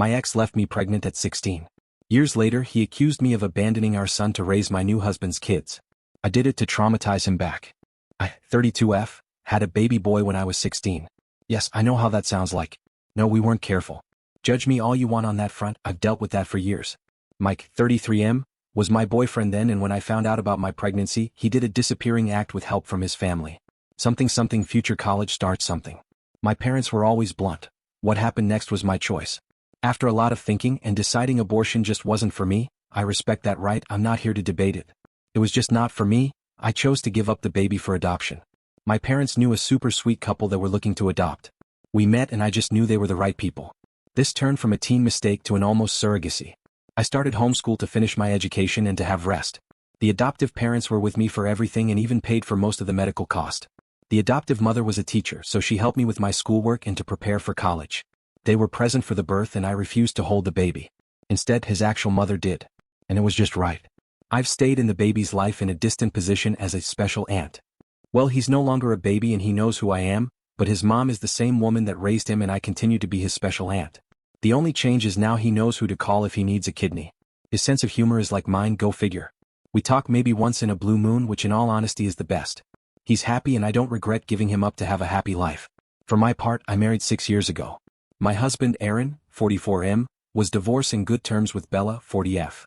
My ex left me pregnant at 16. Years later, he accused me of abandoning our son to raise my new husband's kids. I did it to traumatize him back. I, 32F, had a baby boy when I was 16. Yes, I know how that sounds like. No, we weren't careful. Judge me all you want on that front, I've dealt with that for years. Mike, 33M, was my boyfriend then, and when I found out about my pregnancy, he did a disappearing act with help from his family. Something future college start something. My parents were always blunt. What happened next was my choice. After a lot of thinking and deciding abortion just wasn't for me, I respect that right, I'm not here to debate it. It was just not for me, I chose to give up the baby for adoption. My parents knew a super sweet couple that were looking to adopt. We met and I just knew they were the right people. This turned from a teen mistake to an almost surrogacy. I started homeschool to finish my education and to have rest. The adoptive parents were with me for everything and even paid for most of the medical cost. The adoptive mother was a teacher, so she helped me with my schoolwork and to prepare for college. They were present for the birth and I refused to hold the baby. Instead, his actual mother did. And it was just right. I've stayed in the baby's life in a distant position as a special aunt. Well, he's no longer a baby and he knows who I am, but his mom is the same woman that raised him and I continue to be his special aunt. The only change is now he knows who to call if he needs a kidney. His sense of humor is like mine, go figure. We talk maybe once in a blue moon, which in all honesty is the best. He's happy and I don't regret giving him up to have a happy life. For my part, I married 6 years ago. My husband Aaron, 44M, was divorced in good terms with Bella, 40F.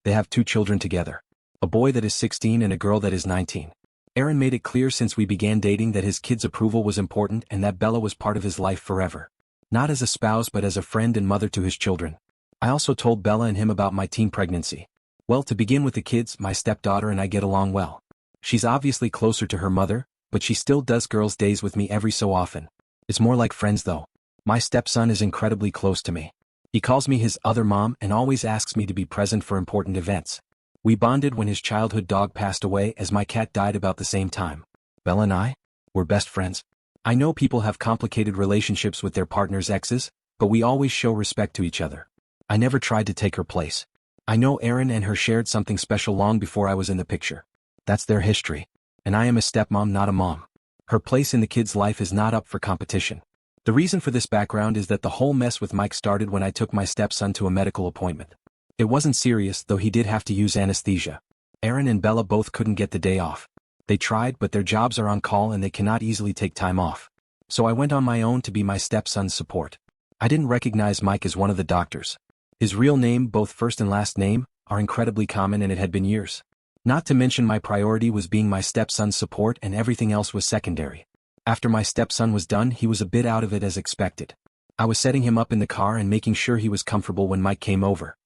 They have 2 children together. A boy that is 16 and a girl that is 19. Aaron made it clear since we began dating that his kids' approval was important and that Bella was part of his life forever. Not as a spouse but as a friend and mother to his children. I also told Bella and him about my teen pregnancy. Well, to begin with the kids, my stepdaughter and I get along well. She's obviously closer to her mother, but she still does girls' days with me every so often. It's more like friends though. My stepson is incredibly close to me. He calls me his other mom and always asks me to be present for important events. We bonded when his childhood dog passed away as my cat died about the same time. Bella and I, we're best friends. I know people have complicated relationships with their partner's exes, but we always show respect to each other. I never tried to take her place. I know Aaron and her shared something special long before I was in the picture. That's their history. And I am a stepmom, not a mom. Her place in the kid's life is not up for competition. The reason for this background is that the whole mess with Mike started when I took my stepson to a medical appointment. It wasn't serious, though he did have to use anesthesia. Aaron and Bella both couldn't get the day off. They tried, but their jobs are on call and they cannot easily take time off. So I went on my own to be my stepson's support. I didn't recognize Mike as one of the doctors. His real name, both first and last name, are incredibly common and it had been years. Not to mention my priority was being my stepson's support and everything else was secondary. After my stepson was done, he was a bit out of it as expected. I was setting him up in the car and making sure he was comfortable when Mike came over.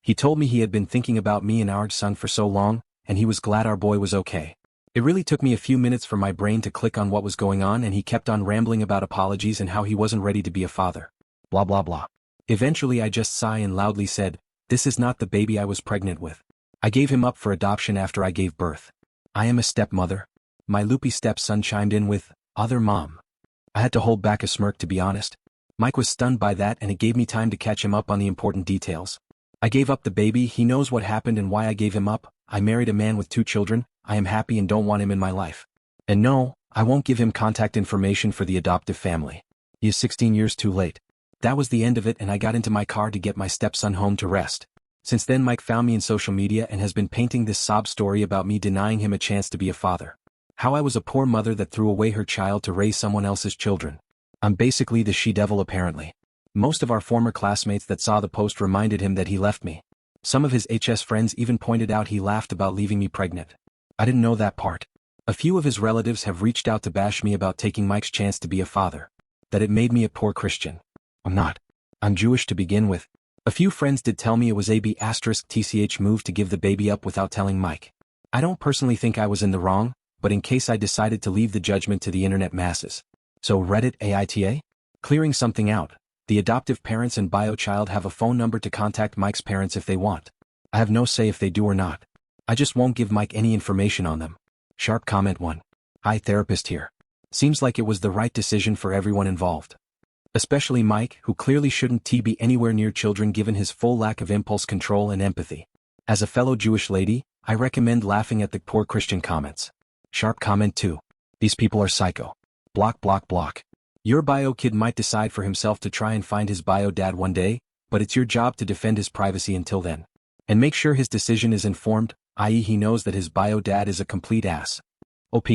He told me he had been thinking about me and our son for so long, and he was glad our boy was okay. It really took me a few minutes for my brain to click on what was going on, and he kept on rambling about apologies and how he wasn't ready to be a father. Blah blah blah. Eventually I just sighed and loudly said, "This is not the baby I was pregnant with. I gave him up for adoption after I gave birth. I am a stepmother." My loopy stepson chimed in with, "Other mom." I had to hold back a smirk, to be honest. Mike was stunned by that and it gave me time to catch him up on the important details. I gave up the baby, he knows what happened and why I gave him up. I married a man with 2 children, I am happy and don't want him in my life. And no, I won't give him contact information for the adoptive family. He is 16 years too late. That was the end of it and I got into my car to get my stepson home to rest. Since then Mike found me in social media and has been painting this sob story about me denying him a chance to be a father. How I was a poor mother that threw away her child to raise someone else's children. I'm basically the she-devil apparently. Most of our former classmates that saw the post reminded him that he left me. Some of his HS friends even pointed out he laughed about leaving me pregnant. I didn't know that part. A few of his relatives have reached out to bash me about taking Mike's chance to be a father. That it made me a poor Christian. I'm not. I'm Jewish to begin with. A few friends did tell me it was a B*TCH move to give the baby up without telling Mike. I don't personally think I was in the wrong, but in case I decided to leave the judgment to the internet masses. So Reddit AITA? Clearing something out. The adoptive parents and bio child have a phone number to contact Mike's parents if they want. I have no say if they do or not. I just won't give Mike any information on them. Sharp comment 1. Hi, therapist here. Seems like it was the right decision for everyone involved. Especially Mike, who clearly shouldn't be anywhere near children given his full lack of impulse control and empathy. As a fellow Jewish lady, I recommend laughing at the poor Christian comments. Sharp comment 2. These people are psycho. Block block block. Your bio kid might decide for himself to try and find his bio dad one day, but it's your job to defend his privacy until then. And make sure his decision is informed, i.e. he knows that his bio dad is a complete ass. OP,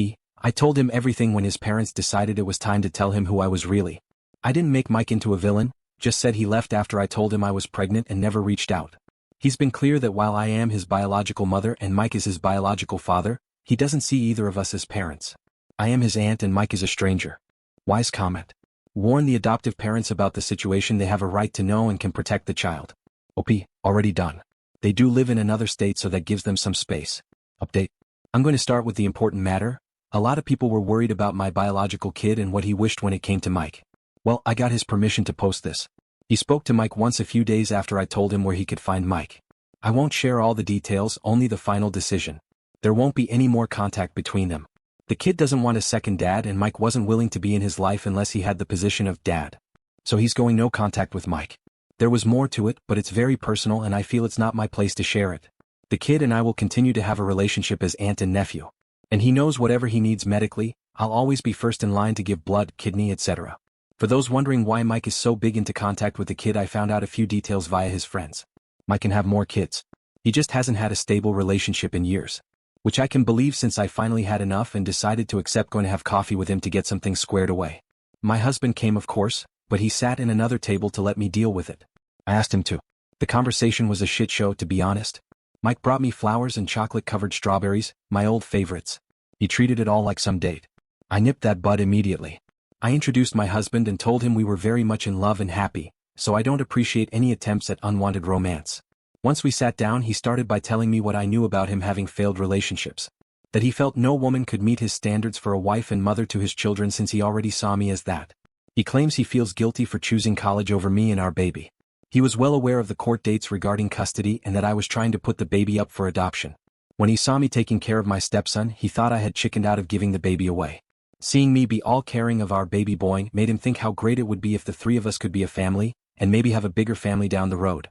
I told him everything when his parents decided it was time to tell him who I was really. I didn't make Mike into a villain, just said he left after I told him I was pregnant and never reached out. He's been clear that while I am his biological mother and Mike is his biological father, he doesn't see either of us as parents. I am his aunt and Mike is a stranger. Wise comment. Warn the adoptive parents about the situation. They have a right to know and can protect the child. OP, already done. They do live in another state, so that gives them some space. Update. I'm going to start with the important matter. A lot of people were worried about my biological kid and what he wished when it came to Mike. Well, I got his permission to post this. He spoke to Mike once a few days after I told him where he could find Mike. I won't share all the details, only the final decision. There won't be any more contact between them. The kid doesn't want a second dad and Mike wasn't willing to be in his life unless he had the position of dad. So he's going no contact with Mike. There was more to it, but it's very personal and I feel it's not my place to share it. The kid and I will continue to have a relationship as aunt and nephew. And he knows whatever he needs medically, I'll always be first in line to give blood, kidney, etc. For those wondering why Mike is so big into contact with the kid, I found out a few details via his friends. Mike can have more kids. He just hasn't had a stable relationship in years. Which I can believe since I finally had enough and decided to accept going to have coffee with him to get something squared away. My husband came, of course, but he sat in another table to let me deal with it. I asked him to. The conversation was a shit show, to be honest. Mike brought me flowers and chocolate-covered strawberries, my old favorites. He treated it all like some date. I nipped that bud immediately. I introduced my husband and told him we were very much in love and happy, so I don't appreciate any attempts at unwanted romance. Once we sat down, he started by telling me what I knew about him having failed relationships. That he felt no woman could meet his standards for a wife and mother to his children since he already saw me as that. He claims he feels guilty for choosing college over me and our baby. He was well aware of the court dates regarding custody and that I was trying to put the baby up for adoption. When he saw me taking care of my stepson, he thought I had chickened out of giving the baby away. Seeing me be all caring of our baby boy made him think how great it would be if the three of us could be a family, and maybe have a bigger family down the road.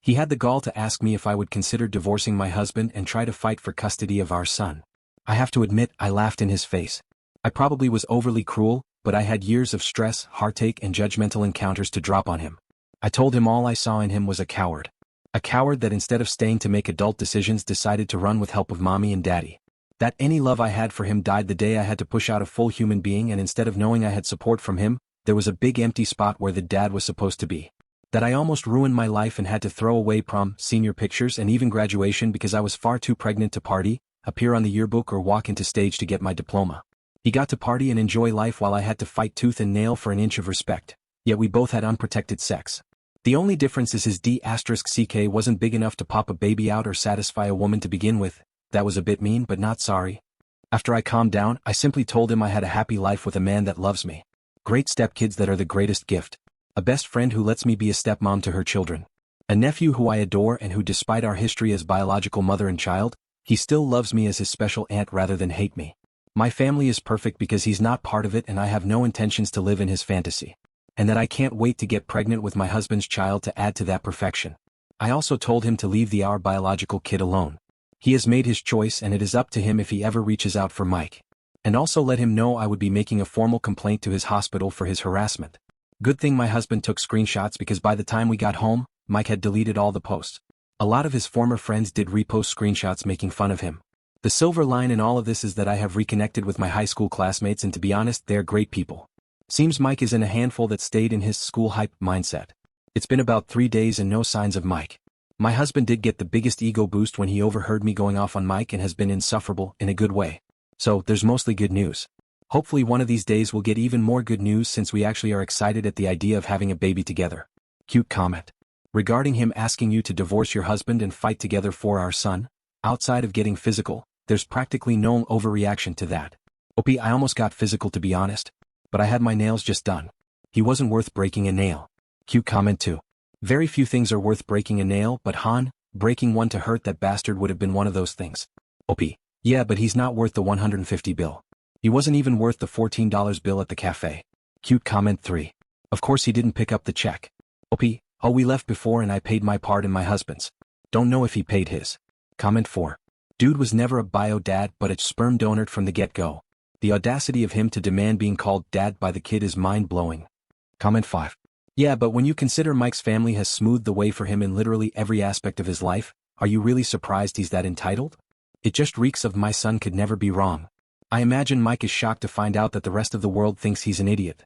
He had the gall to ask me if I would consider divorcing my husband and try to fight for custody of our son. I have to admit, I laughed in his face. I probably was overly cruel, but I had years of stress, heartache and judgmental encounters to drop on him. I told him all I saw in him was a coward. A coward that instead of staying to make adult decisions decided to run with help of mommy and daddy. That any love I had for him died the day I had to push out a full human being, and instead of knowing I had support from him, there was a big empty spot where the dad was supposed to be. That I almost ruined my life and had to throw away prom, senior pictures and even graduation because I was far too pregnant to party, appear on the yearbook or walk into stage to get my diploma. He got to party and enjoy life while I had to fight tooth and nail for an inch of respect. Yet we both had unprotected sex. The only difference is his D*CK wasn't big enough to pop a baby out or satisfy a woman to begin with. That was a bit mean, but not sorry. After I calmed down, I simply told him I had a happy life with a man that loves me. Great stepkids that are the greatest gift. A best friend who lets me be a stepmom to her children. A nephew who I adore and who, despite our history as biological mother and child, he still loves me as his special aunt rather than hate me. My family is perfect because he's not part of it and I have no intentions to live in his fantasy. And that I can't wait to get pregnant with my husband's child to add to that perfection. I also told him to leave our biological kid alone. He has made his choice and it is up to him if he ever reaches out for Mike. And also let him know I would be making a formal complaint to his hospital for his harassment. Good thing my husband took screenshots because by the time we got home, Mike had deleted all the posts. A lot of his former friends did repost screenshots making fun of him. The silver line in all of this is that I have reconnected with my high school classmates and to be honest, they're great people. Seems Mike is in a handful that stayed in his school hype mindset. It's been about 3 days and no signs of Mike. My husband did get the biggest ego boost when he overheard me going off on Mike and has been insufferable in a good way. So, there's mostly good news. Hopefully one of these days we'll get even more good news since we actually are excited at the idea of having a baby together. Cute comment. Regarding him asking you to divorce your husband and fight together for our son, outside of getting physical, there's practically no overreaction to that. OP, I almost got physical to be honest. But I had my nails just done. He wasn't worth breaking a nail. Cute comment too. Very few things are worth breaking a nail, but Han, breaking one to hurt that bastard would have been one of those things. OP. Yeah, but he's not worth the $150 bill. He wasn't even worth the $14 bill at the cafe. Cute comment 3. Of course he didn't pick up the check. OP. Oh, we left before and I paid my part and my husband's. Don't know if he paid his. Comment 4. Dude was never a bio dad but a sperm donor from the get-go. The audacity of him to demand being called dad by the kid is mind-blowing. Comment 5. Yeah, but when you consider Mike's family has smoothed the way for him in literally every aspect of his life, are you really surprised he's that entitled? It just reeks of my son could never be wrong. I imagine Mike is shocked to find out that the rest of the world thinks he's an idiot.